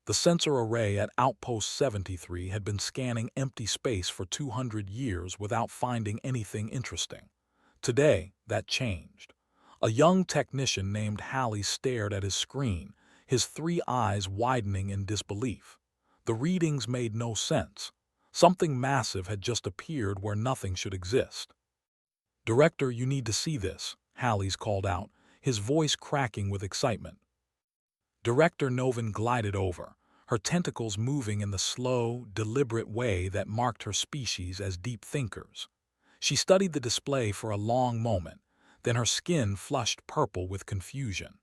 The sensor array at Outpost 73 had been scanning empty space for 200 years without finding anything interesting. Today, that changed. A young technician named Halley stared at his screen, his three eyes widening in disbelief. The readings made no sense. Something massive had just appeared where nothing should exist. "Director, you need to see this," Halley's called out, his voice cracking with excitement. Director Novan glided over, her tentacles moving in the slow, deliberate way that marked her species as deep thinkers. She studied the display for a long moment, then her skin flushed purple with confusion.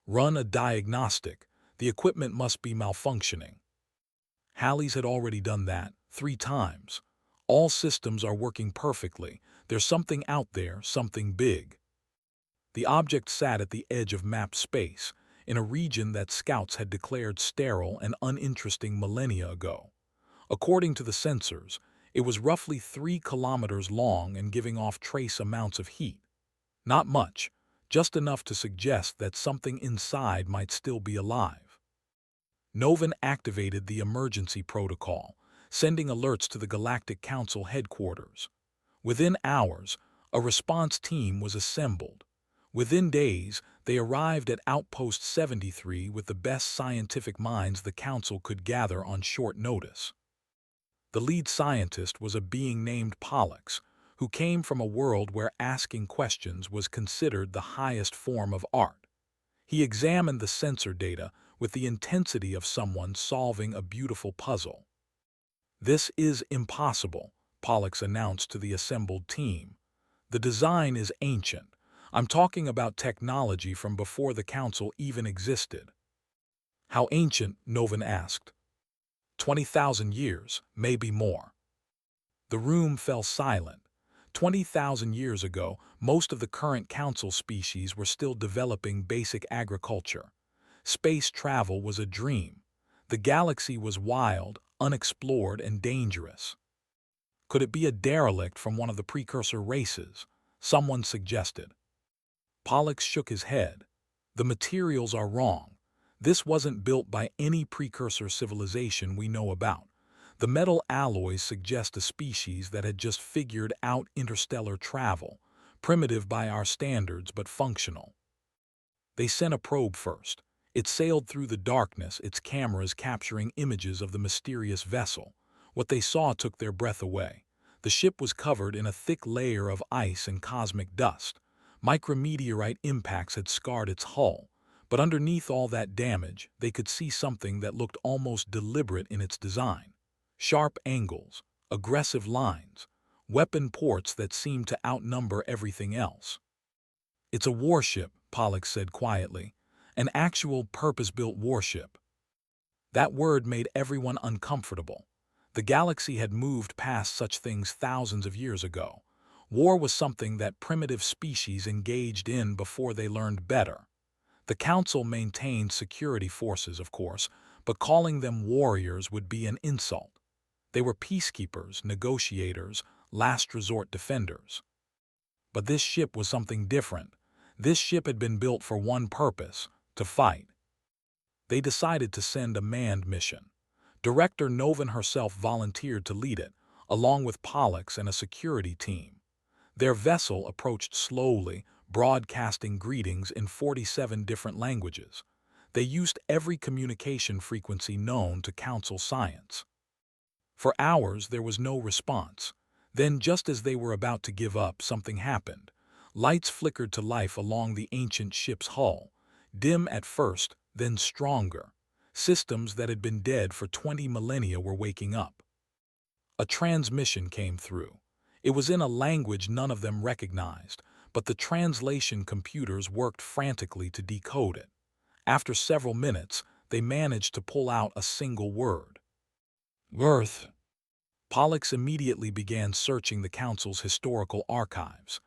"Run a diagnostic. The equipment must be malfunctioning." Halley's had already done that 3 times. "All systems are working perfectly. There's something out there, something big." The object sat at the edge of mapped space, in a region that scouts had declared sterile and uninteresting millennia ago. According to the sensors, it was roughly 3 kilometers long and giving off trace amounts of heat. Not much, just enough to suggest that something inside might still be alive. Novan activated the emergency protocol, sending alerts to the Galactic Council headquarters. Within hours, a response team was assembled. Within days, they arrived at Outpost 73 with the best scientific minds the Council could gather on short notice. The lead scientist was a being named Pollux, who came from a world where asking questions was considered the highest form of art. He examined the sensor data with the intensity of someone solving a beautiful puzzle. "This is impossible," Pollux announced to the assembled team. "The design is ancient. I'm talking about technology from before the Council even existed." "How ancient?" Novan asked. 20,000 years, maybe more." The room fell silent. 20,000 years ago, most of the current Council species were still developing basic agriculture. Space travel was a dream. The galaxy was wild, unexplored, and dangerous. "Could it be a derelict from one of the precursor races?" someone suggested. Pollux shook his head. "The materials are wrong. This wasn't built by any precursor civilization we know about. The metal alloys suggest a species that had just figured out interstellar travel, primitive by our standards but functional. They sent a probe first. It sailed through the darkness, its cameras capturing images of the mysterious vessel. What they saw took their breath away. The ship was covered in a thick layer of ice and cosmic dust. Micrometeorite impacts had scarred its hull, but underneath all that damage, they could see something that looked almost deliberate in its design. Sharp angles, aggressive lines, weapon ports that seemed to outnumber everything else. "It's a warship," Pollux said quietly. "An actual purpose-built warship." That word made everyone uncomfortable. The galaxy had moved past such things thousands of years ago. War was something that primitive species engaged in before they learned better. The Council maintained security forces, of course, but calling them warriors would be an insult. They were peacekeepers, negotiators, last resort defenders. But this ship was something different. This ship had been built for one purpose: to fight. They decided to send a manned mission. Director Novan herself volunteered to lead it, along with Pollux and a security team. Their vessel approached slowly, broadcasting greetings in 47 different languages. They used every communication frequency known to Council science. For hours there was no response. Then, just as they were about to give up, something happened. Lights flickered to life along the ancient ship's hull, dim at first, then stronger. Systems that had been dead for 20 millennia were waking up. A transmission came through. It was in a language none of them recognized, but the translation computers worked frantically to decode it. After several minutes, they managed to pull out a single word. "Earth." Pollux immediately began searching the Council's historical archives.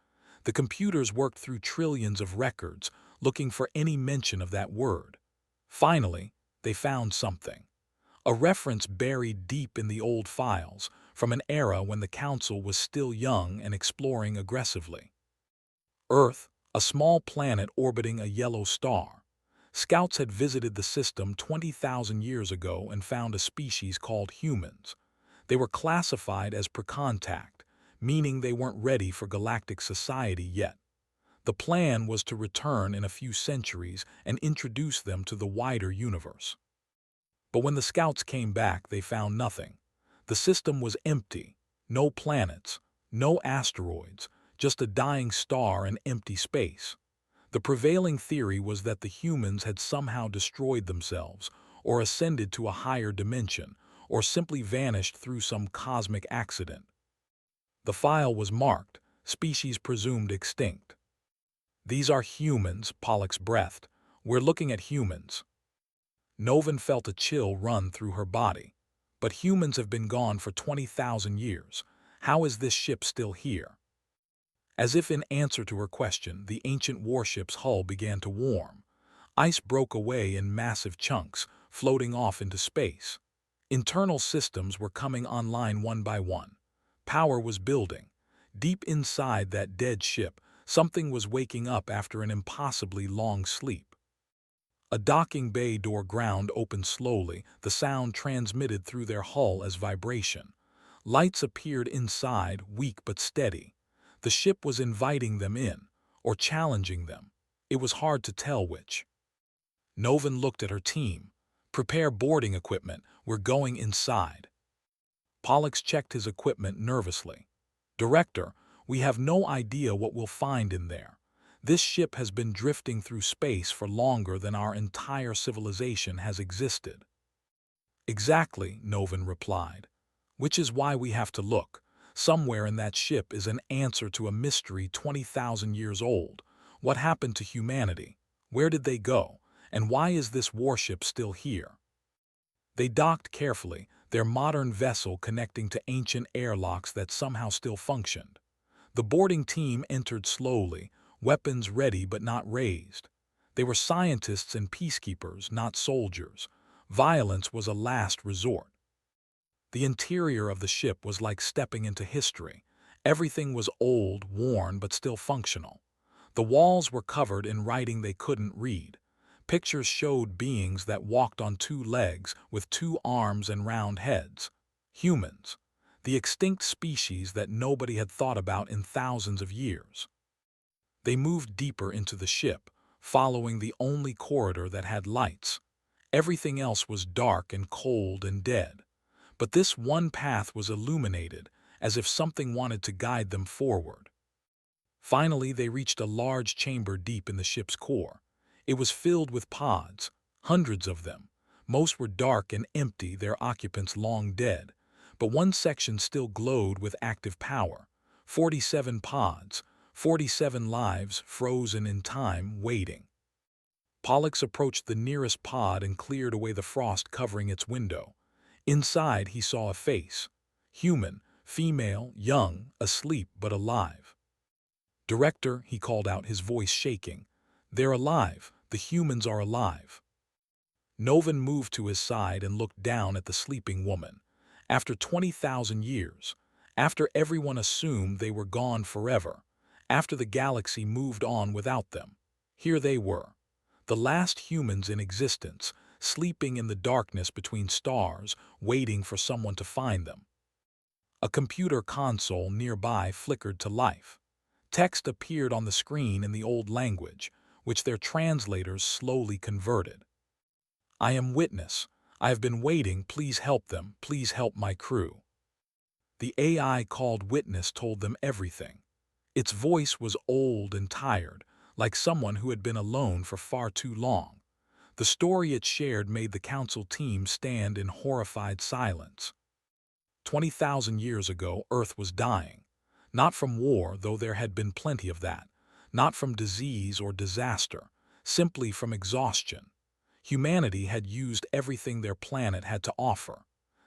The computers worked through trillions of records, looking for any mention of that word. Finally, they found something. A reference buried deep in the old files, from an era when the Council was still young and exploring aggressively. "Earth, a small planet orbiting a yellow star." Scouts had visited the system 20,000 years ago and found a species called humans. They were classified as pre-contact, meaning they weren't ready for galactic society yet. The plan was to return in a few centuries and introduce them to the wider universe. But when the scouts came back, they found nothing. The system was empty. No planets, no asteroids, just a dying star and empty space. The prevailing theory was that the humans had somehow destroyed themselves, or ascended to a higher dimension, or simply vanished through some cosmic accident. The file was marked, species presumed extinct. These are humans, Pollux breathed. We're looking at humans. Novan felt a chill run through her body. But humans have been gone for 20,000 years. How is this ship still here? As if in answer to her question, the ancient warship's hull began to warm. Ice broke away in massive chunks, floating off into space. Internal systems were coming online one by one. Power was building. Deep inside that dead ship, something was waking up after an impossibly long sleep. A docking bay door ground opened slowly, the sound transmitted through their hull as vibration. Lights appeared inside, weak but steady. The ship was inviting them in, or challenging them. It was hard to tell which. Novan looked at her team. Prepare boarding equipment, we're going inside. Pollux checked his equipment nervously. Director, we have no idea what we'll find in there. This ship has been drifting through space for longer than our entire civilization has existed. Exactly, Novan replied. Which is why we have to look. Somewhere in that ship is an answer to a mystery 20,000 years old. What happened to humanity? Where did they go? And why is this warship still here? They docked carefully, their modern vessel connecting to ancient airlocks that somehow still functioned. The boarding team entered slowly, weapons ready but not raised. They were scientists and peacekeepers, not soldiers. Violence was a last resort. The interior of the ship was like stepping into history. Everything was old, worn, but still functional. The walls were covered in writing they couldn't read. Pictures showed beings that walked on two legs with two arms and round heads. Humans, the extinct species that nobody had thought about in thousands of years. They moved deeper into the ship, following the only corridor that had lights. Everything else was dark and cold and dead. But this one path was illuminated, as if something wanted to guide them forward. Finally, they reached a large chamber deep in the ship's core. It was filled with pods, hundreds of them. Most were dark and empty, their occupants long dead. But one section still glowed with active power. 47 pods, 47 lives frozen in time, waiting. Pollux approached the nearest pod and cleared away the frost covering its window. Inside, he saw a face. Human, female, young, asleep but alive. Director, he called out, his voice shaking. They're alive. The humans are alive. Novan moved to his side and looked down at the sleeping woman. After 20,000 years, after everyone assumed they were gone forever, after the galaxy moved on without them, here they were, the last humans in existence, sleeping in the darkness between stars, waiting for someone to find them. A computer console nearby flickered to life. Text appeared on the screen in the old language, which their translators slowly converted. I am witness. I have been waiting. Please help them. Please help my crew. The AI called Witness told them everything. Its voice was old and tired, like someone who had been alone for far too long. The story it shared made the council team stand in horrified silence. 20,000 years ago, Earth was dying. Not from war, though there had been plenty of that. Not from disease or disaster, simply from exhaustion. Humanity had used everything their planet had to offer.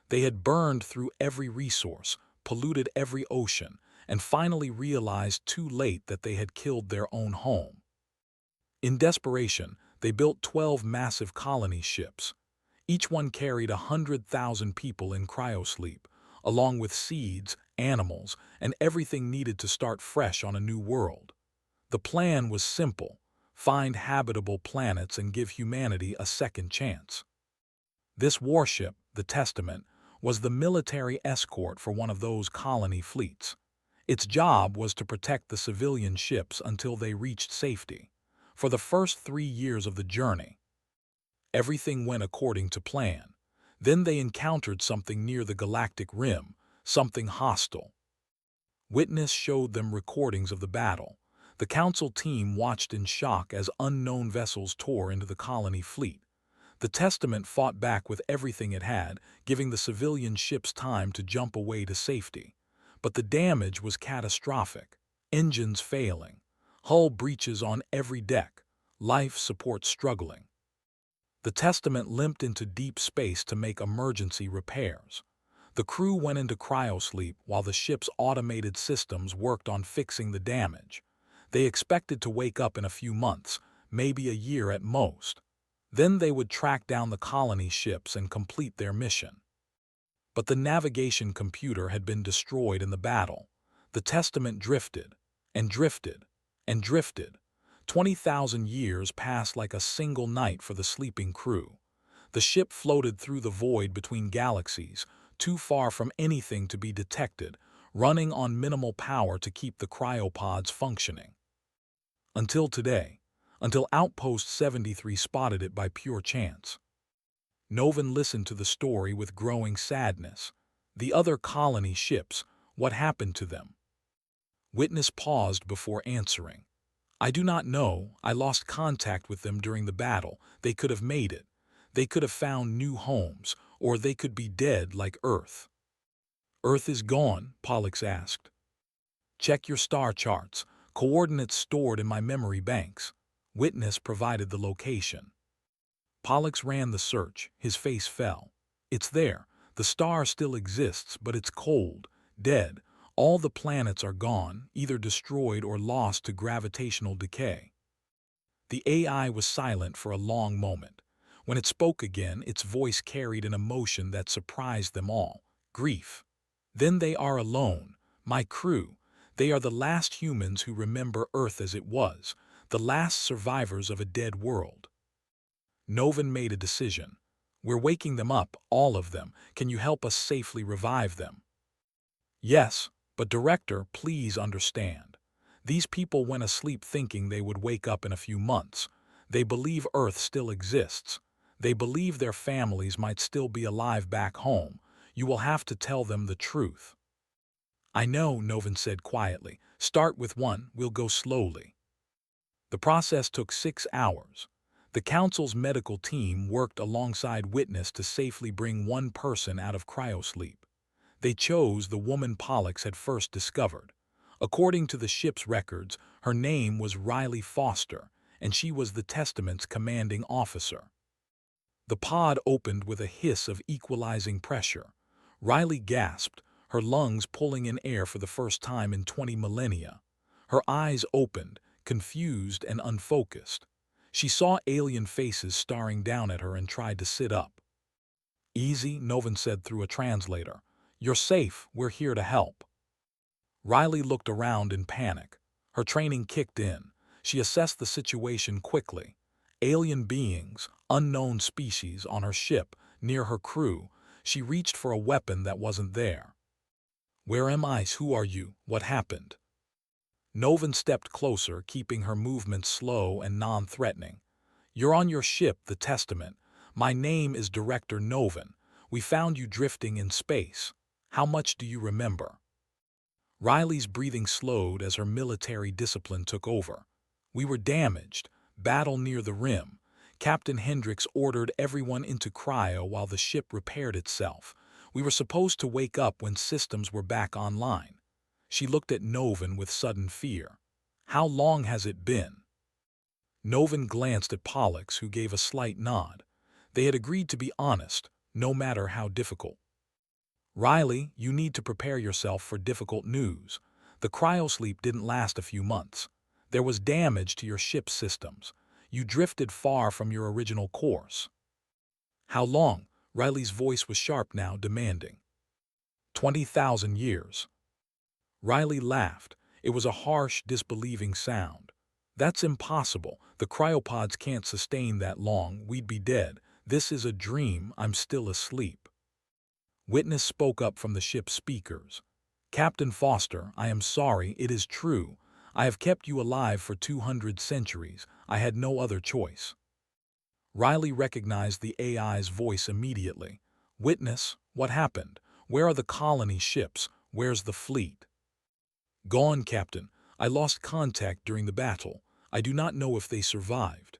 They had burned through every resource, polluted every ocean, and finally realized too late that they had killed their own home. In desperation, they built 12 massive colony ships. Each one carried 100,000 people in cryosleep, along with seeds, animals, and everything needed to start fresh on a new world. The plan was simple: find habitable planets and give humanity a second chance. This warship, the Testament, was the military escort for one of those colony fleets. Its job was to protect the civilian ships until they reached safety. For the first 3 years of the journey, everything went according to plan. Then they encountered something near the galactic rim, something hostile. Witness showed them recordings of the battle. The council team watched in shock as unknown vessels tore into the colony fleet. The Testament fought back with everything it had, giving the civilian ships time to jump away to safety. But the damage was catastrophic. Engines failing, hull breaches on every deck, life support struggling. The Testament limped into deep space to make emergency repairs. The crew went into cryosleep while the ship's automated systems worked on fixing the damage. They expected to wake up in a few months, maybe a year at most. Then they would track down the colony ships and complete their mission. But the navigation computer had been destroyed in the battle. The Testament drifted, and drifted, and drifted. 20,000 years passed like a single night for the sleeping crew. The ship floated through the void between galaxies, too far from anything to be detected, running on minimal power to keep the cryopods functioning. Until today, until Outpost 73 spotted it by pure chance. Novan listened to the story with growing sadness. The other colony ships, what happened to them? Witness paused before answering. I do not know. I lost contact with them during the battle. They could have made it. They could have found new homes, or they could be dead like Earth. Earth is gone, Pollux asked. Check your star charts, coordinates stored in my memory banks. Witness provided the location. Pollux ran the search. His face fell. It's there. The star still exists, but it's cold, dead. All the planets are gone, either destroyed or lost to gravitational decay. The AI was silent for a long moment. When it spoke again, its voice carried an emotion that surprised them all. Grief. Then they are alone. My crew. They are the last humans who remember Earth as it was, the last survivors of a dead world. Novan made a decision. We're waking them up, all of them. Can you help us safely revive them? Yes, but Director, please understand. These people went asleep thinking they would wake up in a few months. They believe Earth still exists. They believe their families might still be alive back home. You will have to tell them the truth. I know, Novan said quietly. Start with one, we'll go slowly. The process took 6 hours. The council's medical team worked alongside Witness to safely bring one person out of cryosleep. They chose the woman Pollux had first discovered. According to the ship's records, her name was Riley Foster, and she was the Testament's commanding officer. The pod opened with a hiss of equalizing pressure. Riley gasped, her lungs pulling in air for the first time in 20 millennia. Her eyes opened, confused and unfocused. She saw alien faces staring down at her and tried to sit up. Easy, Novan said through a translator. You're safe, we're here to help. Riley looked around in panic. Her training kicked in. She assessed the situation quickly. Alien beings, unknown species on her ship, near her crew. She reached for a weapon that wasn't there. Where am I? Who are you? What happened? Novan stepped closer, keeping her movements slow and non-threatening. You're on your ship, the Testament. My name is Director Novan. We found you drifting in space. How much do you remember? Riley's breathing slowed as her military discipline took over. We were damaged. Battle near the rim. Captain Hendricks ordered everyone into cryo while the ship repaired itself. We were supposed to wake up when systems were back online. She looked at Novan with sudden fear. How long has it been? Novan glanced at Pollux, who gave a slight nod. They had agreed to be honest, no matter how difficult. Riley, you need to prepare yourself for difficult news. The cryosleep didn't last a few months. There was damage to your ship's systems. You drifted far from your original course. How long? Riley's voice was sharp now, demanding. 20,000 years. Riley laughed. It was a harsh, disbelieving sound. That's impossible. The cryopods can't sustain that long. We'd be dead. This is a dream. I'm still asleep. Witness spoke up from the ship's speakers. Captain Foster, I am sorry. It is true. I have kept you alive for 200 centuries. I had no other choice. Riley recognized the AI's voice immediately. Witness, what happened? Where are the colony ships? Where's the fleet? Gone, Captain. I lost contact during the battle. I do not know if they survived.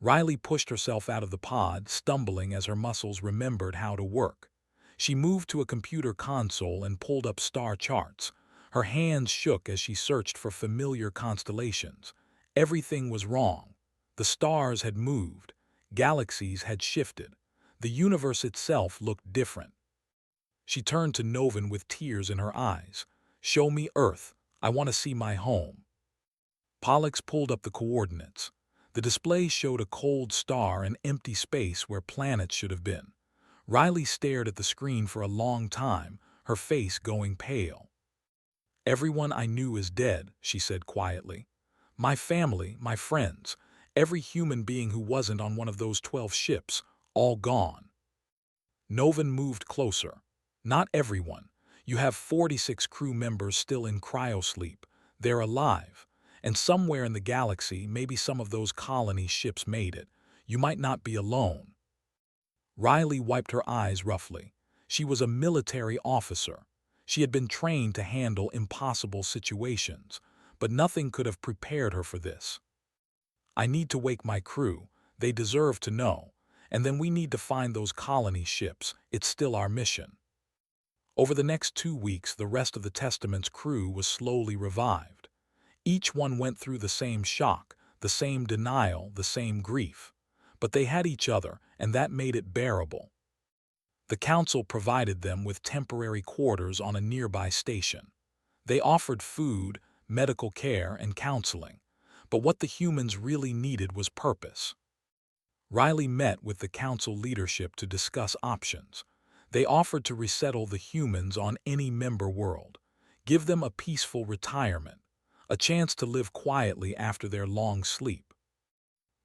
Riley pushed herself out of the pod, stumbling as her muscles remembered how to work. She moved to a computer console and pulled up star charts. Her hands shook as she searched for familiar constellations. Everything was wrong. The stars had moved. Galaxies had shifted. The universe itself looked different. She turned to Novan with tears in her eyes. Show me Earth. I want to see my home. Pollux pulled up the coordinates. The display showed a cold star and empty space where planets should have been. Riley stared at the screen for a long time, her face going pale. Everyone I knew is dead, she said quietly. My family, my friends, every human being who wasn't on one of those 12 ships, all gone. Novan moved closer. Not everyone. You have 46 crew members still in cryosleep. They're alive. And somewhere in the galaxy, maybe some of those colony ships made it. You might not be alone. Riley wiped her eyes roughly. She was a military officer. She had been trained to handle impossible situations, but nothing could have prepared her for this. I need to wake my crew. They deserve to know. And then we need to find those colony ships. It's still our mission. Over the next 2 weeks, the rest of the Testament's crew was slowly revived. Each one went through the same shock, the same denial, the same grief. But they had each other, and that made it bearable. The council provided them with temporary quarters on a nearby station. They offered food, medical care, and counseling. But what the humans really needed was purpose. Riley met with the council leadership to discuss options. They offered to resettle the humans on any member world, give them a peaceful retirement, a chance to live quietly after their long sleep.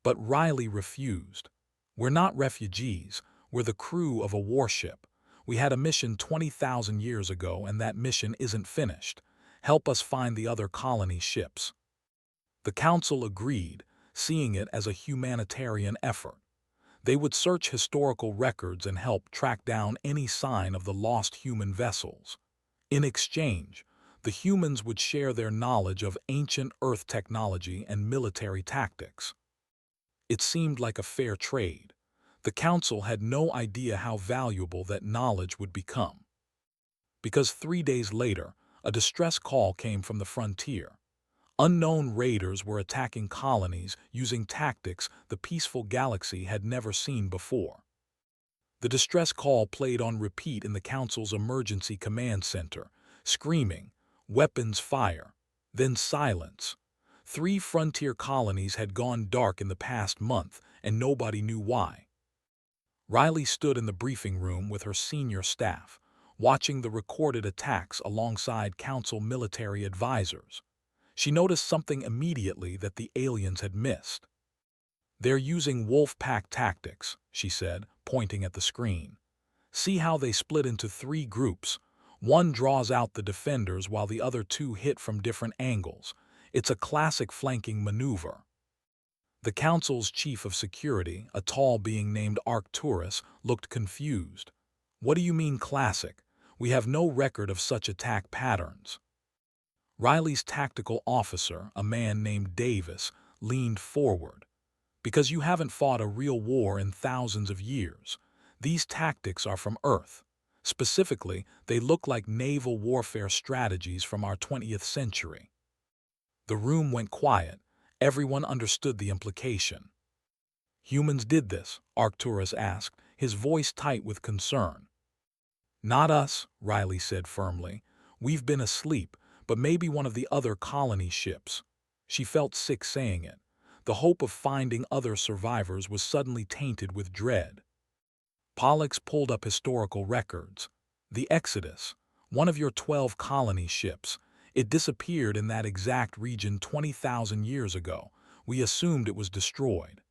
But Riley refused. We're not refugees. We're the crew of a warship. We had a mission 20,000 years ago, and that mission isn't finished. Help us find the other colony ships. The council agreed, seeing it as a humanitarian effort. They would search historical records and help track down any sign of the lost human vessels. In exchange, the humans would share their knowledge of ancient Earth technology and military tactics. It seemed like a fair trade. The council had no idea how valuable that knowledge would become. Because 3 days later, a distress call came from the frontier. Unknown raiders were attacking colonies using tactics the peaceful galaxy had never seen before. The distress call played on repeat in the council's emergency command center, screaming, "Weapons fire!" Then silence. 3 frontier colonies had gone dark in the past month, and nobody knew why. Riley stood in the briefing room with her senior staff, watching the recorded attacks alongside council military advisors. She noticed something immediately that the aliens had missed. They're using wolf pack tactics, she said, pointing at the screen. See how they split into 3 groups. One draws out the defenders while the other 2 hit from different angles. It's a classic flanking maneuver. The council's chief of security, a tall being named Arcturus, looked confused. What do you mean classic? We have no record of such attack patterns. Riley's tactical officer, a man named Davis, leaned forward. Because you haven't fought a real war in thousands of years. These tactics are from Earth. Specifically, they look like naval warfare strategies from our 20th century. The room went quiet. Everyone understood the implication. Humans did this, Arcturus asked, his voice tight with concern. Not us, Riley said firmly. We've been asleep, but maybe one of the other colony ships. She felt sick saying it. The hope of finding other survivors was suddenly tainted with dread. Pollux pulled up historical records. The Exodus, one of your 12 colony ships. It disappeared in that exact region 20,000 years ago. We assumed it was destroyed.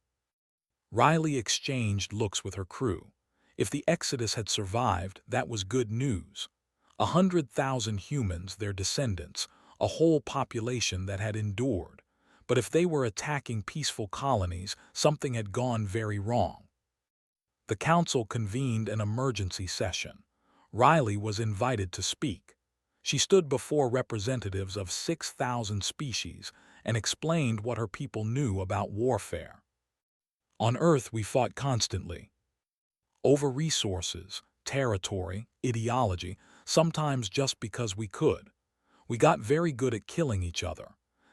Riley exchanged looks with her crew. If the Exodus had survived, that was good news. 100,000 humans, their descendants, a whole population that had endured. But if they were attacking peaceful colonies, something had gone very wrong. The council convened an emergency session. Riley was invited to speak. She stood before representatives of 6,000 species and explained what her people knew about warfare. On Earth, we fought constantly. Over resources, territory, ideology, sometimes just because we could. We got very good at killing each other.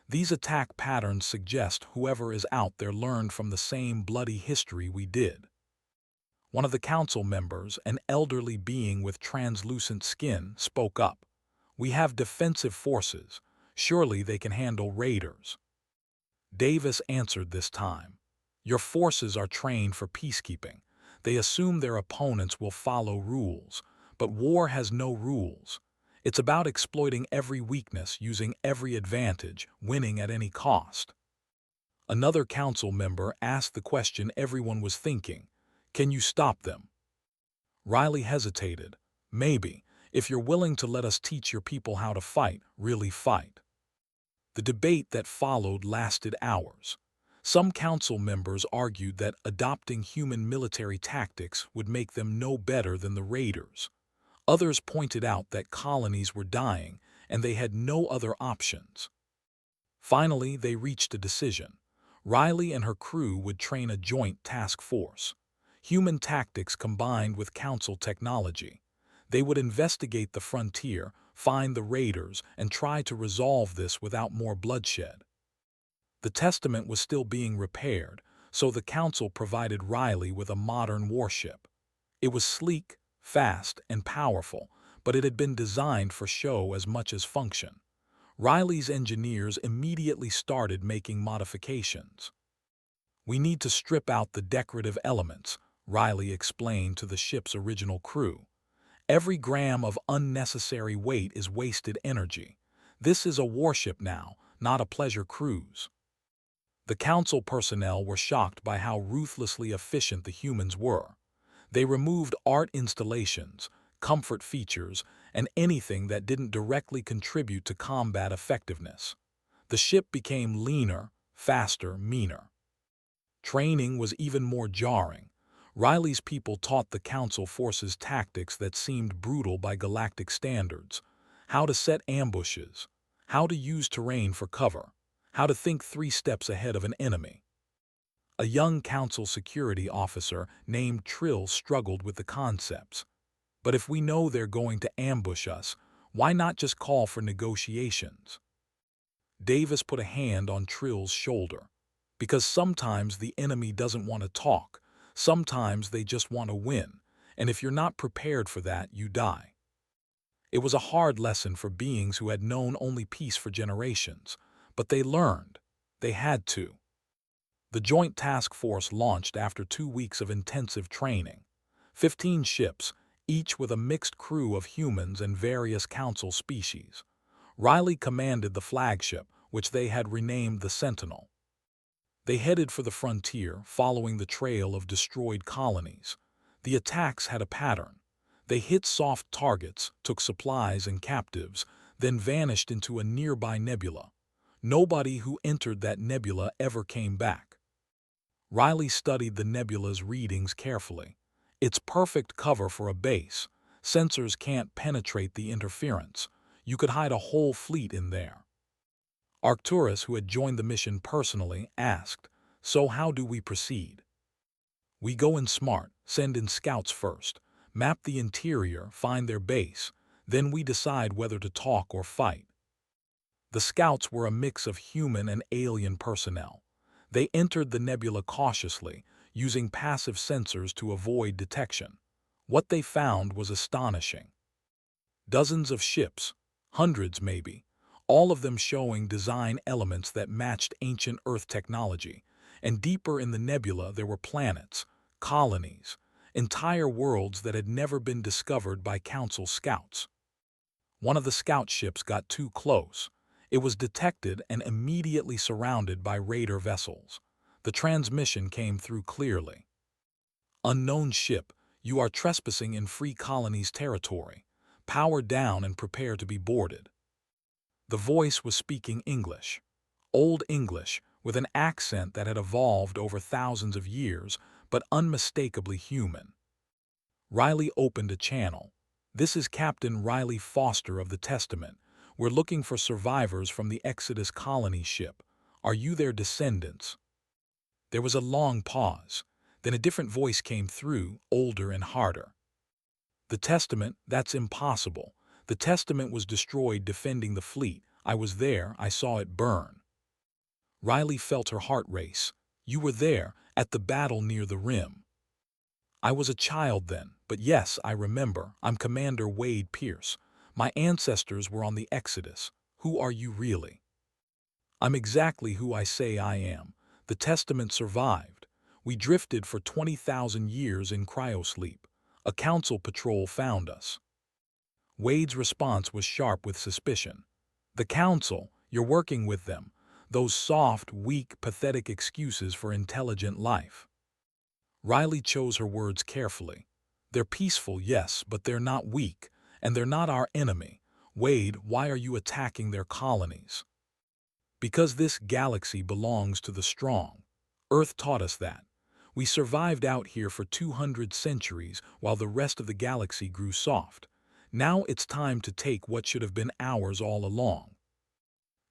These attack patterns suggest whoever is out there learned from the same bloody history we did. One of the council members, an elderly being with translucent skin, spoke up. We have defensive forces. Surely they can handle raiders. Davis answered this time. Your forces are trained for peacekeeping. They assume their opponents will follow rules, but war has no rules. It's about exploiting every weakness, using every advantage, winning at any cost. Another council member asked the question everyone was thinking. Can you stop them? Riley hesitated. Maybe, if you're willing to let us teach your people how to fight, really fight. The debate that followed lasted hours. Some council members argued that adopting human military tactics would make them no better than the raiders. Others pointed out that colonies were dying and they had no other options. Finally, they reached a decision. Riley and her crew would train a joint task force. Human tactics combined with council technology. They would investigate the frontier, find the raiders, and try to resolve this without more bloodshed. The Testament was still being repaired, so the council provided Riley with a modern warship. It was sleek, fast, and powerful, but it had been designed for show as much as function. Riley's engineers immediately started making modifications. We need to strip out the decorative elements, Riley explained to the ship's original crew. Every gram of unnecessary weight is wasted energy. This is a warship now, not a pleasure cruise. The council personnel were shocked by how ruthlessly efficient the humans were. They removed art installations, comfort features, and anything that didn't directly contribute to combat effectiveness. The ship became leaner, faster, meaner. Training was even more jarring. Riley's people taught the council forces tactics that seemed brutal by galactic standards. How to set ambushes, how to use terrain for cover, how to think 3 steps ahead of an enemy. A young council security officer named Trill struggled with the concepts. But if we know they're going to ambush us, why not just call for negotiations? Davis put a hand on Trill's shoulder. Because sometimes the enemy doesn't want to talk. Sometimes they just want to win, and if you're not prepared for that, you die. It was a hard lesson for beings who had known only peace for generations, but they learned. They had to. The Joint Task Force launched after 2 weeks of intensive training. 15 ships, each with a mixed crew of humans and various council species. Riley commanded the flagship, which they had renamed the Sentinel. They headed for the frontier, following the trail of destroyed colonies. The attacks had a pattern. They hit soft targets, took supplies and captives, then vanished into a nearby nebula. Nobody who entered that nebula ever came back. Riley studied the nebula's readings carefully. It's perfect cover for a base. Sensors can't penetrate the interference. You could hide a whole fleet in there. Arcturus, who had joined the mission personally, asked, "So how do we proceed?" "We go in smart, send in scouts first, map the interior, find their base, then we decide whether to talk or fight." The scouts were a mix of human and alien personnel. They entered the nebula cautiously, using passive sensors to avoid detection. What they found was astonishing. Dozens of ships, hundreds maybe, all of them showing design elements that matched ancient Earth technology, and deeper in the nebula there were planets, colonies, entire worlds that had never been discovered by Council scouts. One of the scout ships got too close. It was detected and immediately surrounded by raider vessels. The transmission came through clearly. Unknown ship, you are trespassing in Free Colony's territory. Power down and prepare to be boarded. The voice was speaking English. Old English, with an accent that had evolved over thousands of years, but unmistakably human. Riley opened a channel. "This is Captain Riley Foster of the Testament. We're looking for survivors from the Exodus colony ship. Are you their descendants?" There was a long pause. Then a different voice came through, older and harder. "The Testament, that's impossible. The Testament was destroyed defending the fleet. I was there, I saw it burn." Riley felt her heart race. "You were there, at the battle near the rim." "I was a child then, but yes, I remember. I'm Commander Wade Pierce. My ancestors were on the Exodus. Who are you really?" "I'm exactly who I say I am. The Testament survived. We drifted for 20,000 years in cryosleep. A council patrol found us." Wade's response was sharp with suspicion. "The council, you're working with them. Those soft, weak, pathetic excuses for intelligent life." Riley chose her words carefully. "They're peaceful, yes, but they're not weak, and they're not our enemy. Wade, why are you attacking their colonies?" "Because this galaxy belongs to the strong. Earth taught us that. We survived out here for 200 centuries while the rest of the galaxy grew soft. Now it's time to take what should have been ours all along."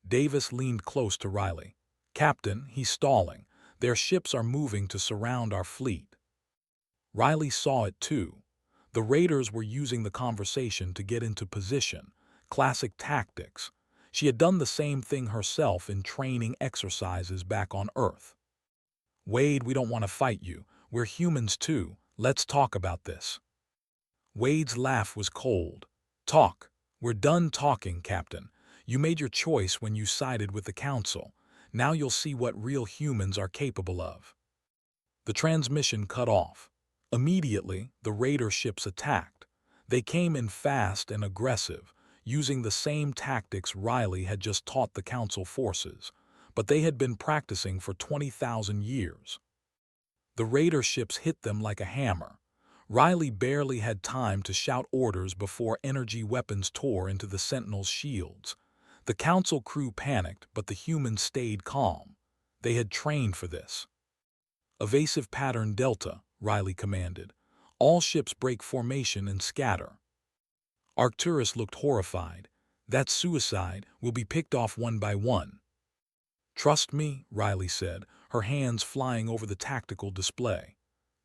Davis leaned close to Riley. "Captain, he's stalling. Their ships are moving to surround our fleet." Riley saw it too. The raiders were using the conversation to get into position. Classic tactics. She had done the same thing herself in training exercises back on Earth. "Wade, we don't want to fight you. We're humans too. Let's talk about this." Wade's laugh was cold. "Talk. We're done talking, Captain. You made your choice when you sided with the Council. Now you'll see what real humans are capable of." The transmission cut off. Immediately, the raider ships attacked. They came in fast and aggressive, using the same tactics Riley had just taught the Council forces, but they had been practicing for 20,000 years. The raider ships hit them like a hammer. Riley barely had time to shout orders before energy weapons tore into the Sentinels' shields. The Council crew panicked, but the humans stayed calm. They had trained for this. "Evasive pattern Delta," Riley commanded. "All ships break formation and scatter." Arcturus looked horrified. "That's suicide. We'll be picked off one by one." "Trust me," Riley said, her hands flying over the tactical display.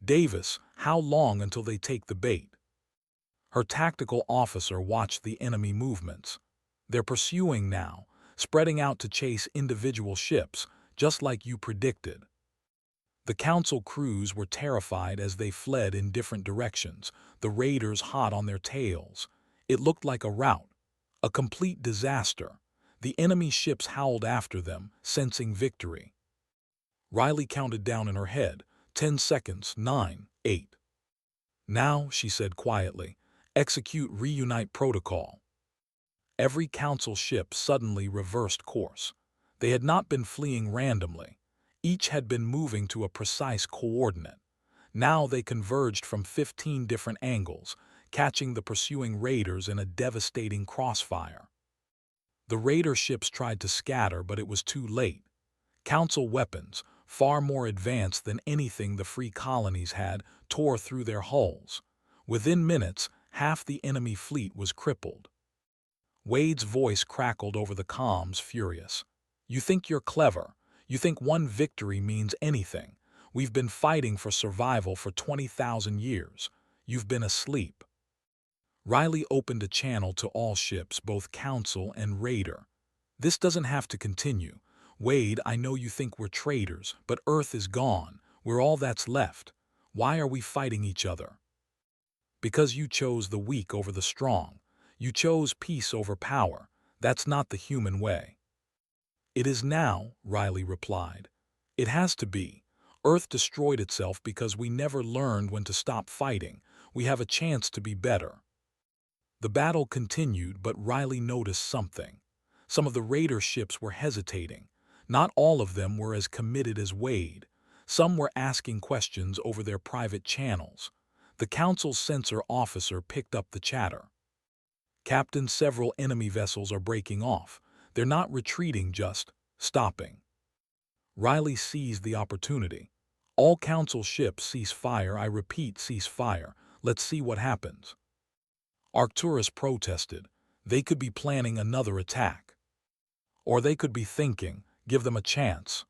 "Davis, how long until they take the bait?" Her tactical officer watched the enemy movements. "They're pursuing now, spreading out to chase individual ships, just like you predicted." The Council crews were terrified as they fled in different directions, the raiders hot on their tails. It looked like a rout, a complete disaster. The enemy ships howled after them, sensing victory. Riley counted down in her head, 10 seconds, 9, 8. "Now," she said quietly, "execute reunite protocol." Every Council ship suddenly reversed course. They had not been fleeing randomly. Each had been moving to a precise coordinate. Now they converged from 15 different angles, catching the pursuing raiders in a devastating crossfire. The raider ships tried to scatter, but it was too late. Council weapons, far more advanced than anything the free colonies had, tore through their hulls. Within minutes, half the enemy fleet was crippled. Wade's voice crackled over the comms, furious. "You think you're clever. You think one victory means anything. We've been fighting for survival for 20,000 years. You've been asleep." Riley opened a channel to all ships, both Council and Raider. "This doesn't have to continue. Wade, I know you think we're traitors, but Earth is gone. We're all that's left. Why are we fighting each other?" "Because you chose the weak over the strong. You chose peace over power. That's not the human way." "It is now," Riley replied. "It has to be. Earth destroyed itself because we never learned when to stop fighting. We have a chance to be better." The battle continued, but Riley noticed something. Some of the raider ships were hesitating. Not all of them were as committed as Wade. Some were asking questions over their private channels. The Council's censor officer picked up the chatter. "Captain, several enemy vessels are breaking off. They're not retreating, just stopping." Riley seized the opportunity. "All Council ships cease fire. I repeat, cease fire. Let's see what happens." Arcturus protested. They could be planning another attack. Or they could be thinking, give them a chance.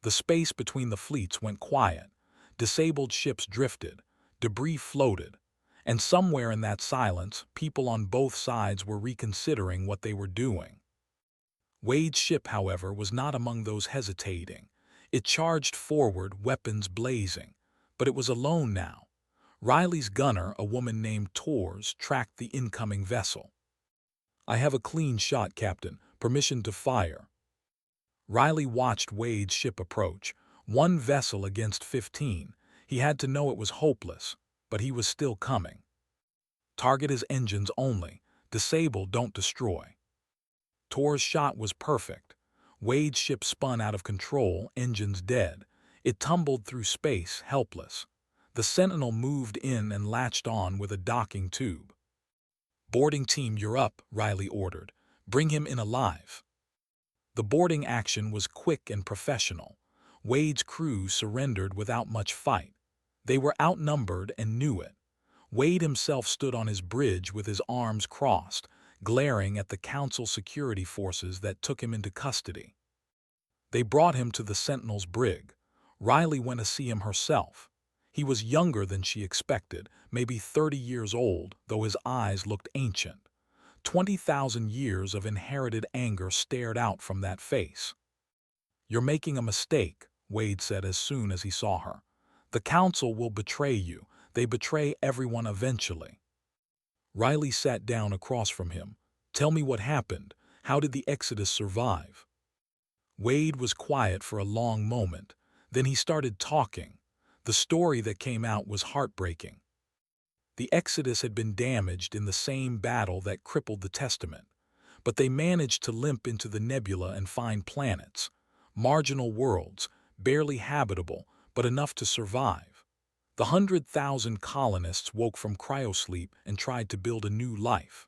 The space between the fleets went quiet. Disabled ships drifted. Debris floated. And somewhere in that silence, people on both sides were reconsidering what they were doing. Wade's ship, however, was not among those hesitating. It charged forward, weapons blazing. But it was alone now. Riley's gunner, a woman named Tors, tracked the incoming vessel. "I have a clean shot, Captain. Permission to fire." Riley watched Wade's ship approach. One vessel against 15. He had to know it was hopeless, but he was still coming. "Target his engines only. Disable, don't destroy." Tor's shot was perfect. Wade's ship spun out of control, engines dead. It tumbled through space, helpless. The Sentinel moved in and latched on with a docking tube. "Boarding team, you're up," Riley ordered. "Bring him in alive." The boarding action was quick and professional. Wade's crew surrendered without much fight. They were outnumbered and knew it. Wade himself stood on his bridge with his arms crossed, glaring at the Council security forces that took him into custody. They brought him to the Sentinel's brig. Riley went to see him herself. He was younger than she expected, maybe 30 years old, though his eyes looked ancient. 20,000 years of inherited anger stared out from that face. "You're making a mistake," Wade said as soon as he saw her. "The Council will betray you. They betray everyone eventually." Riley sat down across from him. "Tell me what happened. How did the Exodus survive?" Wade was quiet for a long moment. Then he started talking. The story that came out was heartbreaking. The Exodus had been damaged in the same battle that crippled the Testament, but they managed to limp into the nebula and find planets, marginal worlds, barely habitable, but enough to survive. The 100,000 colonists woke from cryosleep and tried to build a new life.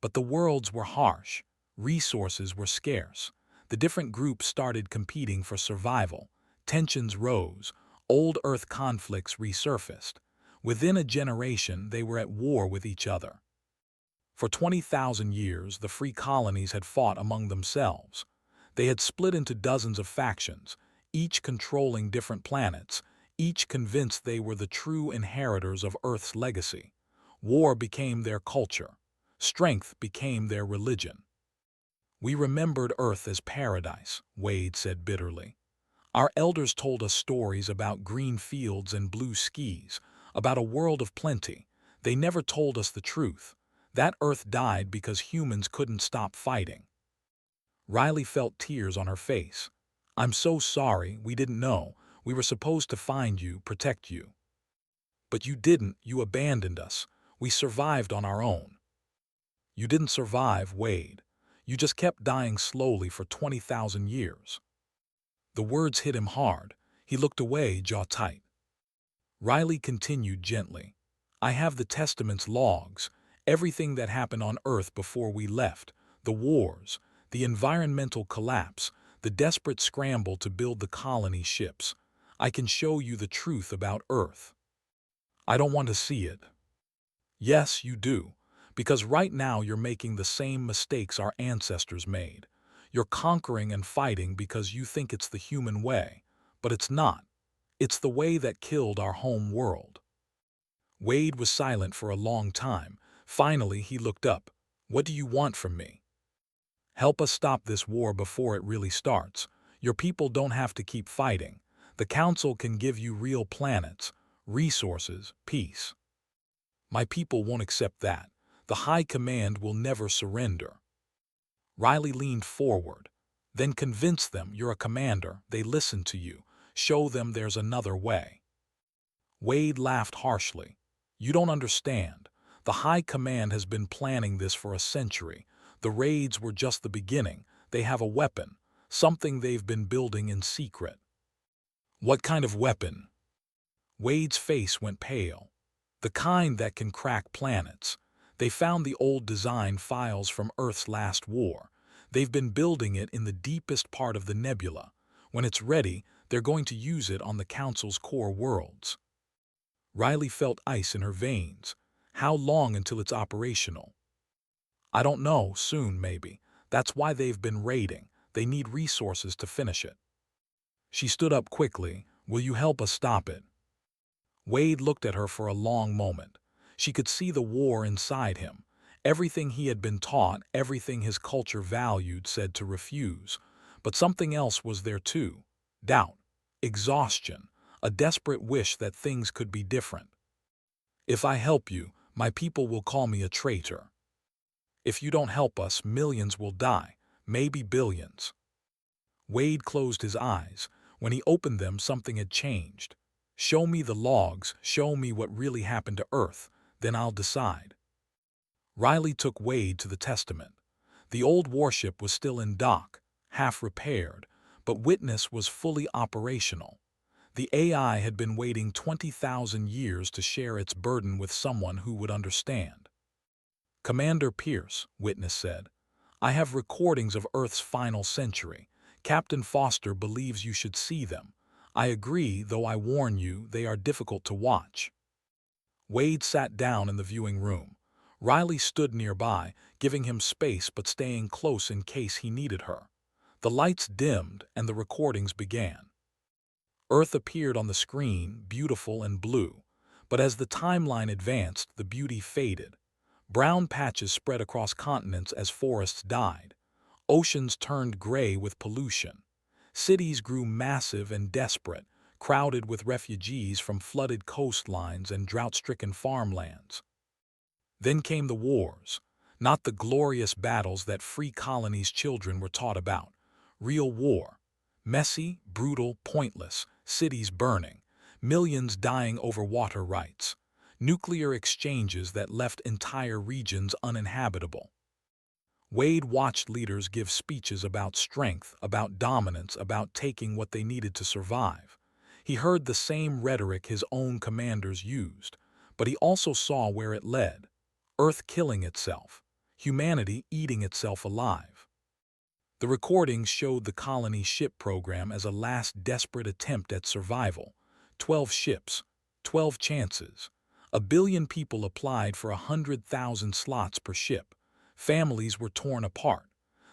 But the worlds were harsh, resources were scarce. The different groups started competing for survival. Tensions rose, old Earth conflicts resurfaced. Within a generation, they were at war with each other. For 20,000 years, the free colonies had fought among themselves. They had split into dozens of factions, each controlling different planets, each convinced they were the true inheritors of Earth's legacy. War became their culture. Strength became their religion. "We remembered Earth as paradise," Wade said bitterly. "Our elders told us stories about green fields and blue skies, about a world of plenty. They never told us the truth. That Earth died because humans couldn't stop fighting." Riley felt tears on her face. "I'm so sorry, we didn't know. We were supposed to find you, protect you." "But you didn't, you abandoned us. We survived on our own." "You didn't survive, Wade. You just kept dying slowly for 20,000 years." The words hit him hard. He looked away, jaw tight. Riley continued gently. "I have the Testament's logs, everything that happened on Earth before we left, the wars, the environmental collapse, the desperate scramble to build the colony ships. I can show you the truth about Earth." "I don't want to see it." "Yes, you do. Because right now you're making the same mistakes our ancestors made. You're conquering and fighting because you think it's the human way, but it's not. It's the way that killed our home world." Wade was silent for a long time. Finally, he looked up. "What do you want from me?" "Help us stop this war before it really starts. Your people don't have to keep fighting. The Council can give you real planets, resources, peace." "My people won't accept that. The High Command will never surrender." Riley leaned forward. "Then convince them you're a commander, they listen to you. Show them there's another way." Wade laughed harshly. "You don't understand. The High Command has been planning this for a century. The raids were just the beginning. They have a weapon, something they've been building in secret. What kind of weapon? Wade's face went pale. The kind that can crack planets. They found the old design files from Earth's last war. They've been building it in the deepest part of the nebula. When it's ready, they're going to use it on the Council's core worlds. Riley felt ice in her veins. How long until it's operational? I don't know, soon maybe. That's why they've been raiding. They need resources to finish it. She stood up quickly. Will you help us stop it? Wade looked at her for a long moment. She could see the war inside him. Everything he had been taught, everything his culture valued, said to refuse. But something else was there too. Doubt, exhaustion, a desperate wish that things could be different. If I help you, my people will call me a traitor. If you don't help us, millions will die, maybe billions. Wade closed his eyes. When he opened them, something had changed. Show me the logs, show me what really happened to Earth, then I'll decide. Riley took Wade to the testament. The old warship was still in dock, half repaired, but Witness was fully operational. The AI had been waiting 20,000 years to share its burden with someone who would understand. Commander Pierce, Witness said, I have recordings of Earth's final century. Captain Foster believes you should see them. I agree, though I warn you, they are difficult to watch. Wade sat down in the viewing room. Riley stood nearby, giving him space but staying close in case he needed her. The lights dimmed and the recordings began. Earth appeared on the screen, beautiful and blue. But as the timeline advanced, the beauty faded. Brown patches spread across continents as forests died. Oceans turned gray with pollution. Cities grew massive and desperate, crowded with refugees from flooded coastlines and drought-stricken farmlands. Then came the wars, not the glorious battles that free colonies' children were taught about. Real war. Messy, brutal, pointless, cities burning, millions dying over water rights, nuclear exchanges that left entire regions uninhabitable. Wade watched leaders give speeches about strength, about dominance, about taking what they needed to survive. He heard the same rhetoric his own commanders used, but he also saw where it led. Earth killing itself, humanity eating itself alive. The recordings showed the colony ship program as a last desperate attempt at survival. 12 ships, 12 chances. 1 billion people applied for 100,000 slots per ship. Families were torn apart.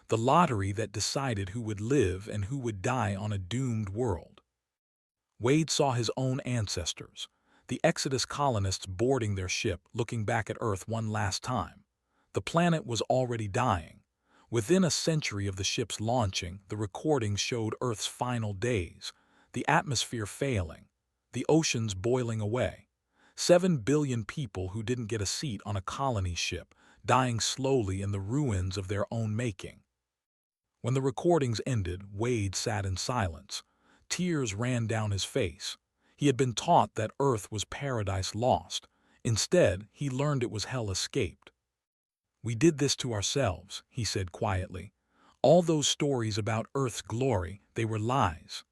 The lottery that decided who would live and who would die on a doomed world. Wade saw his own ancestors, the Exodus colonists boarding their ship, looking back at Earth one last time. The planet was already dying. Within a century of the ship's launching, the recordings showed Earth's final days, the atmosphere failing, the oceans boiling away. 7 billion people who didn't get a seat on a colony ship, dying slowly in the ruins of their own making. When the recordings ended, Wade sat in silence. Tears ran down his face. He had been taught that Earth was paradise lost. Instead, he learned it was hell escaped. We did this to ourselves, he said quietly. All those stories about Earth's glory, they were lies.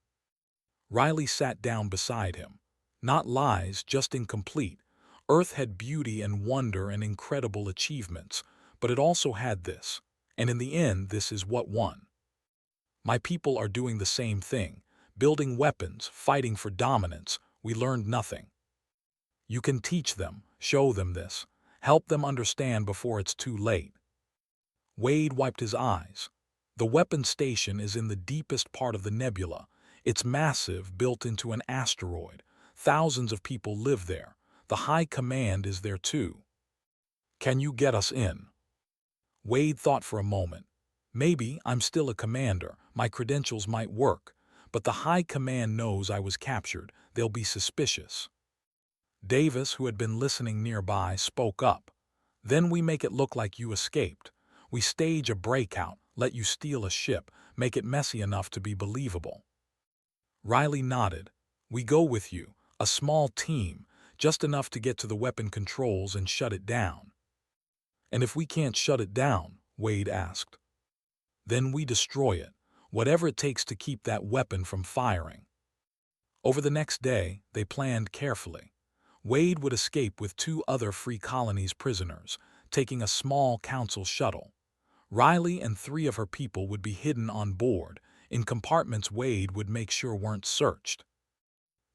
Riley sat down beside him. Not lies, just incomplete. Earth had beauty and wonder and incredible achievements, but it also had this. And in the end, this is what won. My people are doing the same thing, building weapons, fighting for dominance. We learned nothing. You can teach them, show them this, help them understand before it's too late. Wade wiped his eyes. The weapons station is in the deepest part of the nebula. It's massive, built into an asteroid. Thousands of people live there. The High Command is there too. Can you get us in? Wade thought for a moment. Maybe. I'm still a commander. My credentials might work. But the High Command knows I was captured. They'll be suspicious. Davis, who had been listening nearby, spoke up. Then we make it look like you escaped. We stage a breakout, let you steal a ship, make it messy enough to be believable. Riley nodded. We go with you, a small team, just enough to get to the weapon controls and shut it down. And if we can't shut it down, Wade asked, then we destroy it, whatever it takes to keep that weapon from firing. Over the next day, they planned carefully. Wade would escape with 2 other Free Colonies prisoners, taking a small council shuttle. Riley and 3 of her people would be hidden on board, in compartments Wade would make sure weren't searched.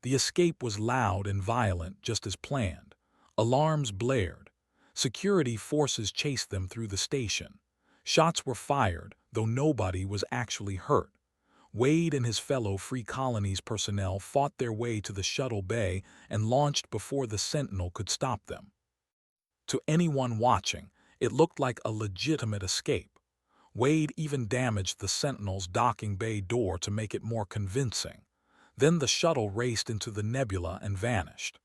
The escape was loud and violent, just as planned. Alarms blared. Security forces chased them through the station. Shots were fired, though nobody was actually hurt. Wade and his fellow Free Colonies personnel fought their way to the shuttle bay and launched before the Sentinel could stop them. To anyone watching, it looked like a legitimate escape. Wade even damaged the Sentinel's docking bay door to make it more convincing. Then the shuttle raced into the nebula and vanished.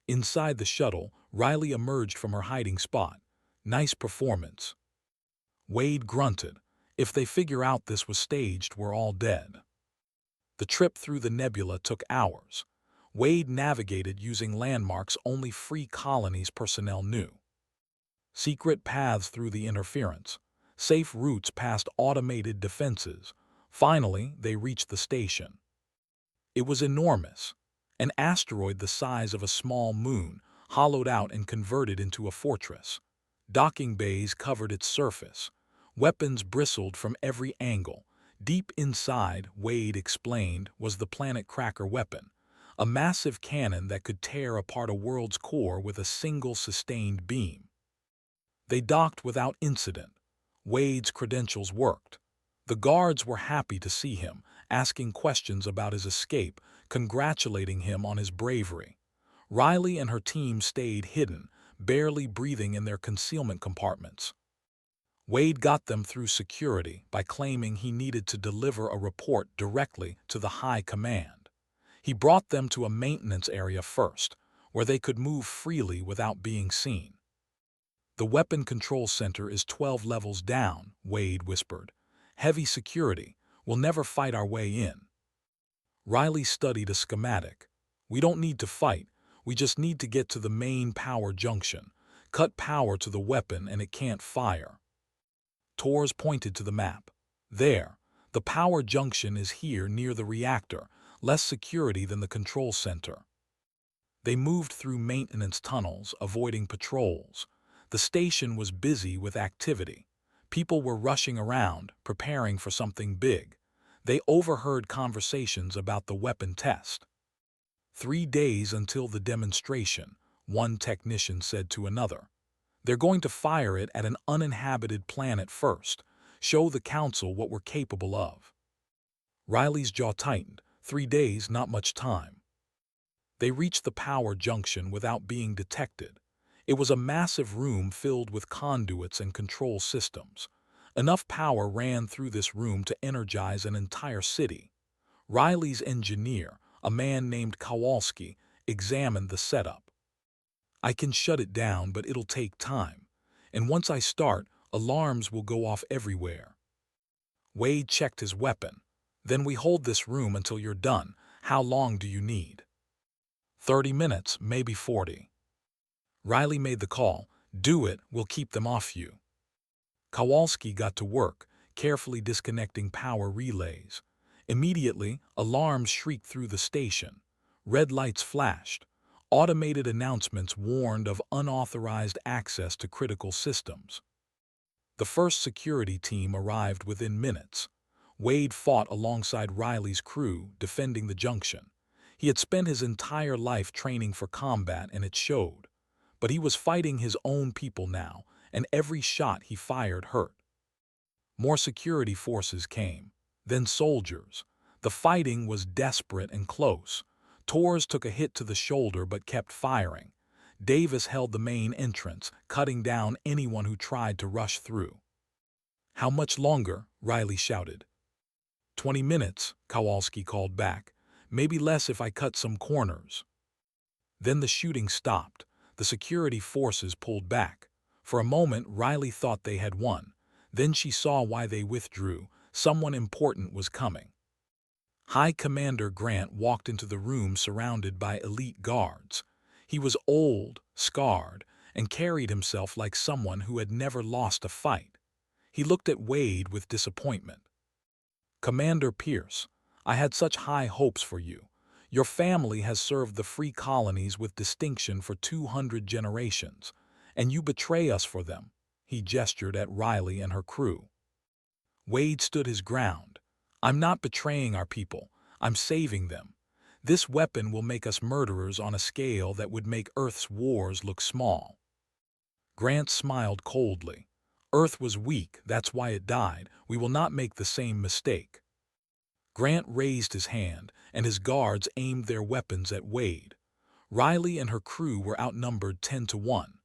Inside the shuttle, Riley emerged from her hiding spot. Nice performance. Wade grunted. If they figure out this was staged, we're all dead. The trip through the nebula took hours. Wade navigated using landmarks only Free Colonies personnel knew. Secret paths through the interference. Safe routes past automated defenses. Finally, they reached the station. It was enormous. An asteroid the size of a small moon, hollowed out and converted into a fortress. Docking bays covered its surface. Weapons bristled from every angle. Deep inside, Wade explained, was the Planet Cracker weapon, a massive cannon that could tear apart a world's core with a single sustained beam. They docked without incident. Wade's credentials worked. The guards were happy to see him, asking questions about his escape, congratulating him on his bravery. Riley and her team stayed hidden, barely breathing in their concealment compartments. Wade got them through security by claiming he needed to deliver a report directly to the High Command. He brought them to a maintenance area first, where they could move freely without being seen. The weapon control center is 12 levels down, Wade whispered. Heavy security. We'll never fight our way in. Riley studied a schematic. We don't need to fight. We just need to get to the main power junction. Cut power to the weapon and it can't fire. Torres pointed to the map. There, the power junction is here near the reactor, less security than the control center. They moved through maintenance tunnels, avoiding patrols. The station was busy with activity. People were rushing around, preparing for something big. They overheard conversations about the weapon test. 3 days until the demonstration, one technician said to another. They're going to fire it at an uninhabited planet first, show the Council what we're capable of. Riley's jaw tightened. 3 days, not much time. They reached the power junction without being detected. It was a massive room filled with conduits and control systems. Enough power ran through this room to energize an entire city. Riley's engineer, a man named Kowalski, examined the setup. I can shut it down, but it'll take time. And once I start, alarms will go off everywhere. Wade checked his weapon. Then we hold this room until you're done. How long do you need? 30 minutes, maybe 40. Riley made the call. Do it, we'll keep them off you. Kowalski got to work, carefully disconnecting power relays. Immediately, alarms shrieked through the station. Red lights flashed. Automated announcements warned of unauthorized access to critical systems. The first security team arrived within minutes. Wade fought alongside Riley's crew, defending the junction. He had spent his entire life training for combat, and it showed. But he was fighting his own people now, and every shot he fired hurt. More security forces came, then soldiers. The fighting was desperate and close. Torres took a hit to the shoulder but kept firing. Davis held the main entrance, cutting down anyone who tried to rush through. How much longer? Riley shouted. 20 minutes, Kowalski called back. Maybe less if I cut some corners. Then the shooting stopped. The security forces pulled back. For a moment, Riley thought they had won. Then she saw why they withdrew. Someone important was coming. High Commander Grant walked into the room surrounded by elite guards. He was old, scarred, and carried himself like someone who had never lost a fight. He looked at Wade with disappointment. "Commander Pierce, I had such high hopes for you. Your family has served the free colonies with distinction for 200 generations, and you betray us for them." He gestured at Riley and her crew. Wade stood his ground. "I'm not betraying our people. I'm saving them. This weapon will make us murderers on a scale that would make Earth's wars look small." Grant smiled coldly. "Earth was weak, that's why it died. We will not make the same mistake." Grant raised his hand, and his guards aimed their weapons at Wade. Riley and her crew were outnumbered 10-1.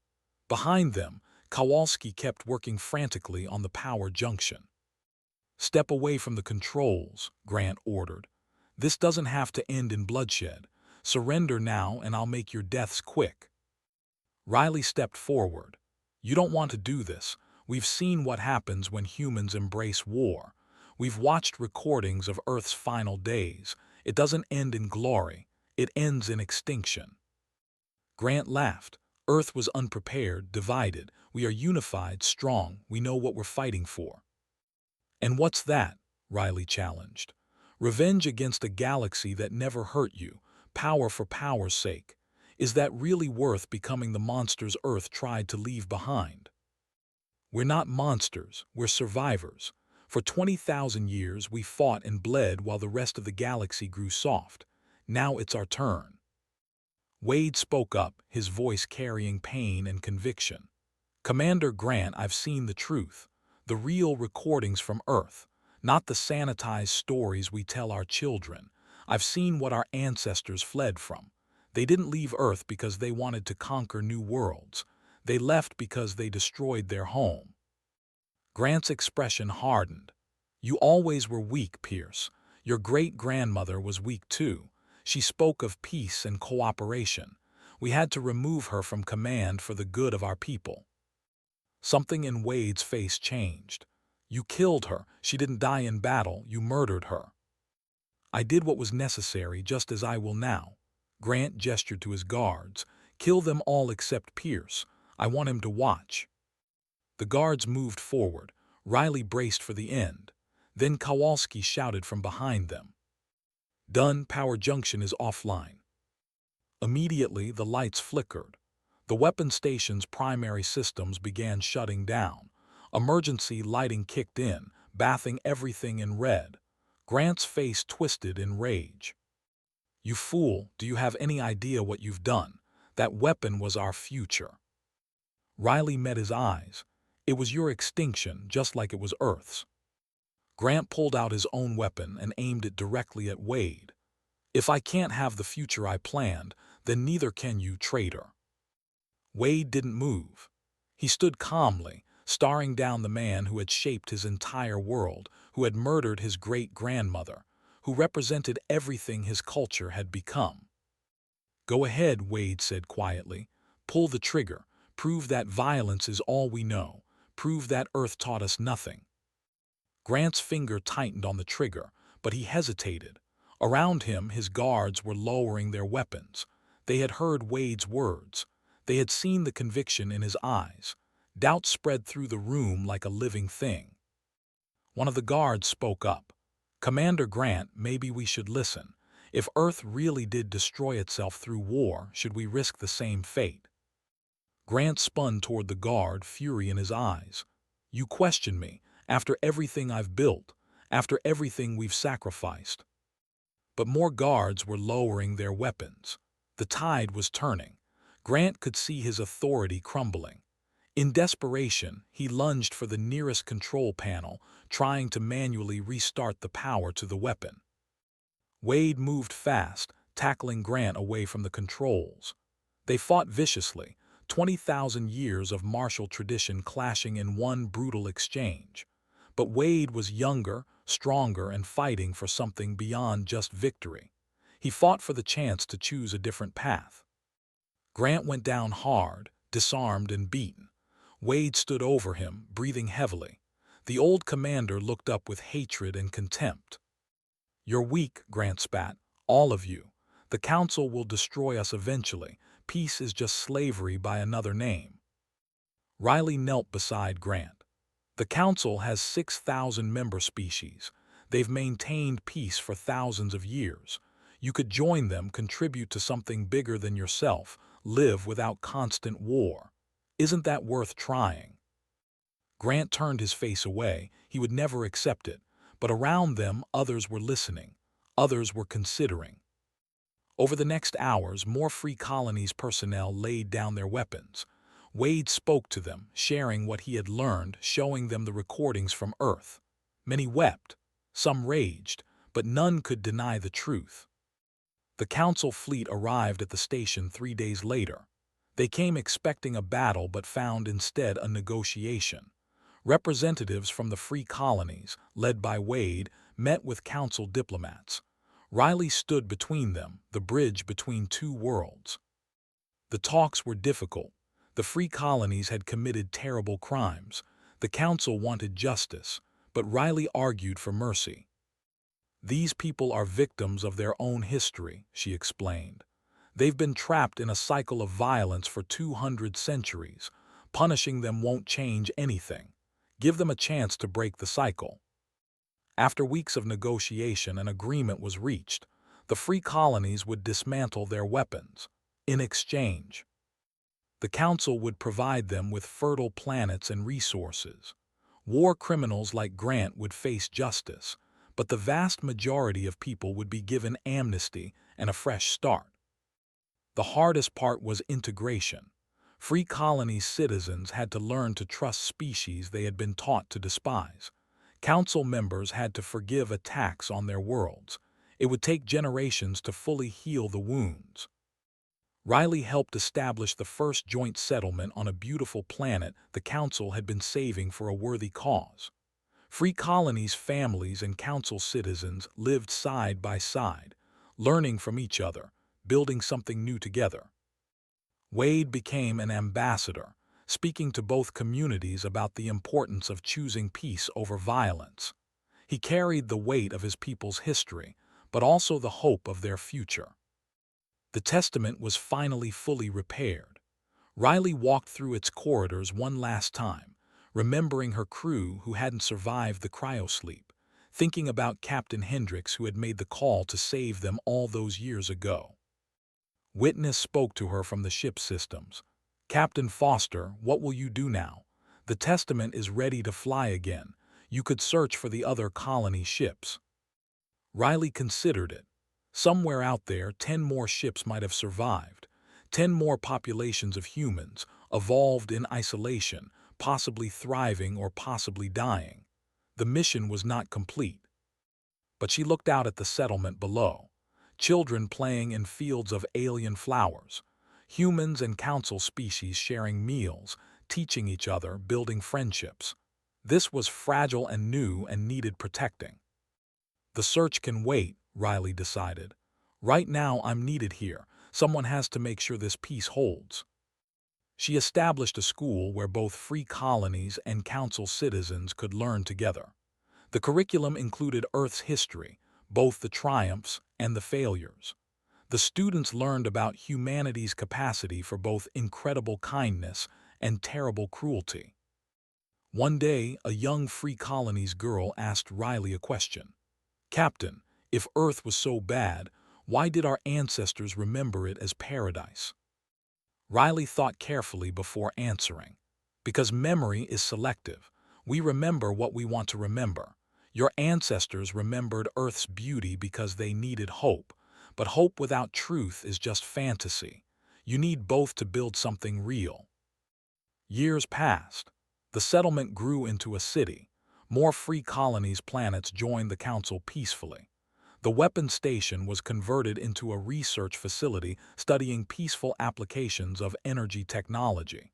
Behind them, Kowalski kept working frantically on the power junction. "Step away from the controls," Grant ordered. "This doesn't have to end in bloodshed. Surrender now and I'll make your deaths quick." Riley stepped forward. "You don't want to do this. We've seen what happens when humans embrace war. We've watched recordings of Earth's final days. It doesn't end in glory. It ends in extinction." Grant laughed. "Earth was unprepared, divided. We are unified, strong. We know what we're fighting for." "And what's that?" Riley challenged. "Revenge against a galaxy that never hurt you. Power for power's sake. Is that really worth becoming the monsters Earth tried to leave behind?" "We're not monsters. We're survivors. For 20,000 years we fought and bled while the rest of the galaxy grew soft. Now it's our turn." Wade spoke up, his voice carrying pain and conviction. "Commander Grant, I've seen the truth. The real recordings from Earth, not the sanitized stories we tell our children. I've seen what our ancestors fled from. They didn't leave Earth because they wanted to conquer new worlds. They left because they destroyed their home." Grant's expression hardened. "You always were weak, Pierce. Your great-grandmother was weak too. She spoke of peace and cooperation. We had to remove her from command for the good of our people." Something in Wade's face changed. "You killed her. She didn't die in battle. You murdered her." "I did what was necessary, just as I will now." Grant gestured to his guards. "Kill them all except Pierce. I want him to watch." The guards moved forward. Riley braced for the end. Then Kowalski shouted from behind them. "Done. Power junction is offline." Immediately, the lights flickered. The weapon station's primary systems began shutting down. Emergency lighting kicked in, bathing everything in red. Grant's face twisted in rage. "You fool, do you have any idea what you've done? That weapon was our future." Riley met his eyes. "It was your extinction, just like it was Earth's." Grant pulled out his own weapon and aimed it directly at Wade. "If I can't have the future I planned, then neither can you, traitor." Wade didn't move. He stood calmly, staring down the man who had shaped his entire world, who had murdered his great-grandmother, who represented everything his culture had become. "Go ahead," Wade said quietly. "Pull the trigger. Prove that violence is all we know. Prove that Earth taught us nothing." Grant's finger tightened on the trigger, but he hesitated. Around him, his guards were lowering their weapons. They had heard Wade's words. They had seen the conviction in his eyes. Doubt spread through the room like a living thing. One of the guards spoke up. "Commander Grant, maybe we should listen. If Earth really did destroy itself through war, should we risk the same fate?" Grant spun toward the guard, fury in his eyes. "You question me, after everything I've built, after everything we've sacrificed." But more guards were lowering their weapons. The tide was turning. Grant could see his authority crumbling. In desperation, he lunged for the nearest control panel, trying to manually restart the power to the weapon. Wade moved fast, tackling Grant away from the controls. They fought viciously, 20,000 years of martial tradition clashing in one brutal exchange. But Wade was younger, stronger, and fighting for something beyond just victory. He fought for the chance to choose a different path. Grant went down hard, disarmed and beaten. Wade stood over him, breathing heavily. The old commander looked up with hatred and contempt. "You're weak," Grant spat. "All of you. The Council will destroy us eventually. Peace is just slavery by another name. Riley knelt beside Grant. The Council has 6,000 member species. They've maintained peace for thousands of years. You could join them, contribute to something bigger than yourself, live without constant war. Isn't that worth trying? Grant turned his face away. He would never accept it. But around them, others were listening. Others were considering. Over the next hours, more Free Colonies personnel laid down their weapons. Wade spoke to them, sharing what he had learned, showing them the recordings from Earth. Many wept. Some raged, but none could deny the truth. The Council fleet arrived at the station 3 days later. They came expecting a battle but found instead a negotiation. Representatives from the Free Colonies, led by Wade, met with Council diplomats. Riley stood between them, the bridge between two worlds. The talks were difficult. The Free Colonies had committed terrible crimes. The Council wanted justice, but Riley argued for mercy. These people are victims of their own history, she explained. They've been trapped in a cycle of violence for 200 centuries. Punishing them won't change anything. Give them a chance to break the cycle. After weeks of negotiation, an agreement was reached. The Free Colonies would dismantle their weapons. In exchange, the Council would provide them with fertile planets and resources. War criminals like Grant would face justice, but the vast majority of people would be given amnesty and a fresh start. The hardest part was integration. Free Colony citizens had to learn to trust species they had been taught to despise. Council members had to forgive attacks on their worlds. It would take generations to fully heal the wounds. Riley helped establish the first joint settlement on a beautiful planet the Council had been saving for a worthy cause. Free Colonies families and Council citizens lived side by side, learning from each other, building something new together. Wade became an ambassador, speaking to both communities about the importance of choosing peace over violence. He carried the weight of his people's history, but also the hope of their future. The testament was finally fully repaired. Riley walked through its corridors one last time, remembering her crew who hadn't survived the cryosleep, thinking about Captain Hendricks who had made the call to save them all those years ago. Witness spoke to her from the ship systems. "Captain Foster, what will you do now? The testament is ready to fly again. You could search for the other colony ships." Riley considered it. Somewhere out there, 10 more ships might have survived. 10 more populations of humans, evolved in isolation, possibly thriving or possibly dying. The mission was not complete. But she looked out at the settlement below. Children playing in fields of alien flowers. Humans and Council species sharing meals, teaching each other, building friendships. This was fragile and new and needed protecting. The search can wait, Riley decided. Right now I'm needed here. Someone has to make sure this peace holds. She established a school where both Free Colonies and Council citizens could learn together. The curriculum included Earth's history, both the triumphs and the failures. The students learned about humanity's capacity for both incredible kindness and terrible cruelty. One day, a young Free Colonies girl asked Riley a question. "Captain, if Earth was so bad, why did our ancestors remember it as paradise?" Riley thought carefully before answering. "Because memory is selective. We remember what we want to remember. Your ancestors remembered Earth's beauty because they needed hope, but hope without truth is just fantasy. You need both to build something real." Years passed. The settlement grew into a city. More Free Colonies planets joined the Council peacefully. The weapons station was converted into a research facility studying peaceful applications of energy technology.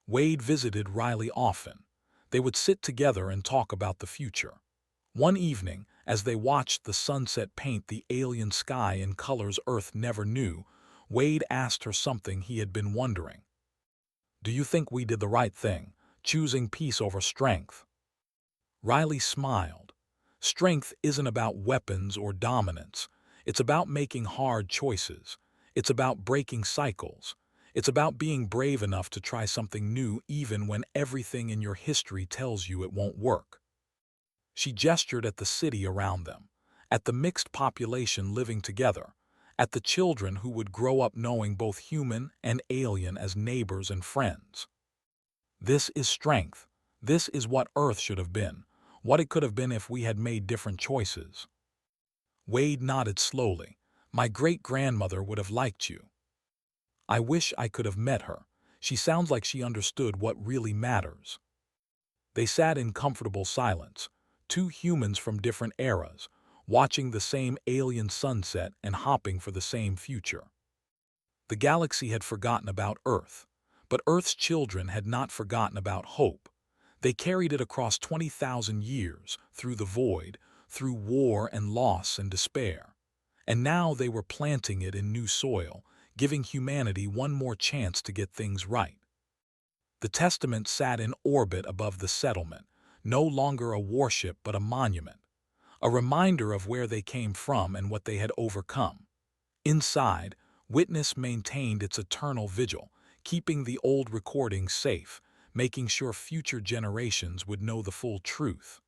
Wade visited Riley often. They would sit together and talk about the future. One evening, as they watched the sunset paint the alien sky in colors Earth never knew, Wade asked her something he had been wondering. "Do you think we did the right thing, choosing peace over strength?" Riley smiled. "Strength isn't about weapons or dominance. It's about making hard choices. It's about breaking cycles. It's about being brave enough to try something new even when everything in your history tells you it won't work. She gestured at the city around them, at the mixed population living together, at the children who would grow up knowing both human and alien as neighbors and friends. This is strength. This is what Earth should have been, what it could have been if we had made different choices. Wade nodded slowly. My great-grandmother would have liked you. I wish I could have met her. She sounds like she understood what really matters. They sat in comfortable silence, two humans from different eras, watching the same alien sunset and hopping for the same future. The galaxy had forgotten about Earth, but Earth's children had not forgotten about hope. They carried it across 20,000 years, through the void, through war and loss and despair. And now they were planting it in new soil, giving humanity one more chance to get things right. The Testament sat in orbit above the settlement, no longer a warship but a monument, a reminder of where they came from and what they had overcome. Inside, Witness maintained its eternal vigil, keeping the old recordings safe, making sure future generations would know the full truth.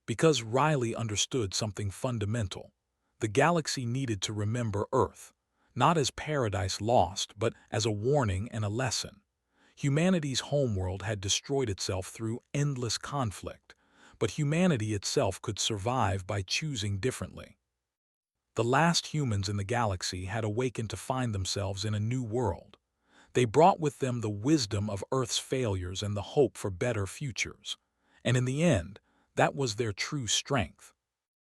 Because Riley understood something fundamental, the galaxy needed to remember Earth, not as paradise lost, but as a warning and a lesson. Humanity's homeworld had destroyed itself through endless conflict, but humanity itself could survive by choosing differently. The last humans in the galaxy had awakened to find themselves in a new world. They brought with them the wisdom of Earth's failures and the hope for better futures. And in the end, that was their true strength.